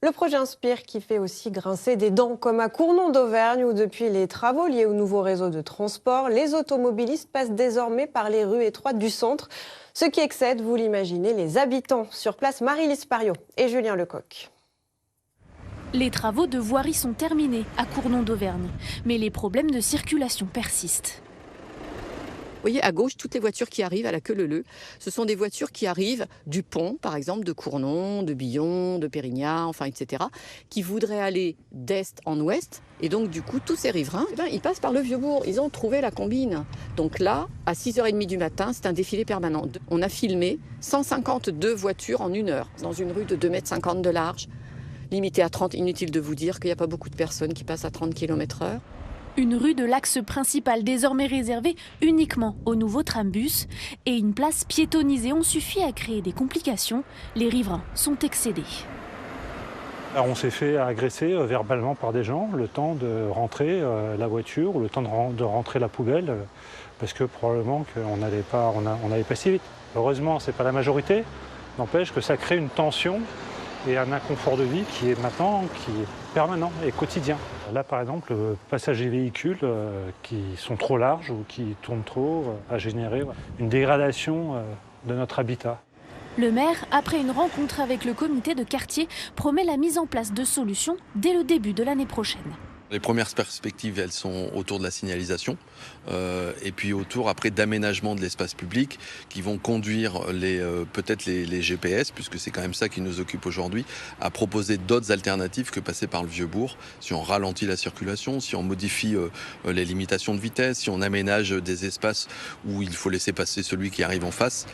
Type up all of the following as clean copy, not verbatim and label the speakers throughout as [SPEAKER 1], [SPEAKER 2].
[SPEAKER 1] Le projet Inspire qui fait aussi grincer des dents, comme à Cournon d'Auvergne où depuis les travaux liés au nouveau réseau de transport, les automobilistes passent désormais par les rues étroites du centre, ce qui excède, vous l'imaginez, les habitants. Sur place, Marie-Lise Pariot et Julien Lecoq.
[SPEAKER 2] Les travaux de voirie sont terminés à Cournon d'Auvergne, mais les problèmes de circulation persistent.
[SPEAKER 3] Vous voyez à gauche, toutes les voitures qui arrivent à la queue leu-leu, ce sont des voitures qui arrivent du pont, par exemple, de Cournon, de Billon, de Pérignat, enfin, etc., qui voudraient aller d'est en ouest. Et donc, du coup, tous ces riverains, ils passent par le Vieux-Bourg. Ils ont trouvé la combine. Donc là, à 6h30 du matin, c'est un défilé permanent. On a filmé 152 voitures en 1 heure, dans une rue de 2,50 m de large, limitée à 30. Inutile de vous dire qu'il n'y a pas beaucoup de personnes qui passent à 30 km/h.
[SPEAKER 2] Une rue de l'axe principal désormais réservée uniquement aux nouveaux trambus et une place piétonnisée ont suffi à créer des complications. Les riverains sont excédés.
[SPEAKER 4] Alors on s'est fait agresser verbalement par des gens, le temps de rentrer la voiture ou le temps de rentrer la poubelle, parce que probablement qu'on n'allait pas si vite. Heureusement, ce n'est pas la majorité, n'empêche que ça crée une tension et un inconfort de vie qui est permanent et quotidien. Là, par exemple, le passage des véhicules qui sont trop larges ou qui tournent trop a généré une dégradation de notre habitat.
[SPEAKER 2] Le maire, après une rencontre avec le comité de quartier, promet la mise en place de solutions dès le début de l'année prochaine.
[SPEAKER 5] Les premières perspectives, elles sont autour de la signalisation et puis autour après d'aménagement de l'espace public qui vont conduire peut-être les GPS, puisque c'est quand même ça qui nous occupe aujourd'hui, à proposer d'autres alternatives que passer par le Vieux-Bourg. Si on ralentit la circulation, si on modifie les limitations de vitesse, si on aménage des espaces où il faut laisser passer celui qui arrive en face.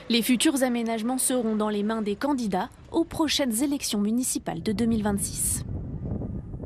[SPEAKER 2] Les futurs aménagements seront dans les mains des candidats aux prochaines élections municipales de 2026.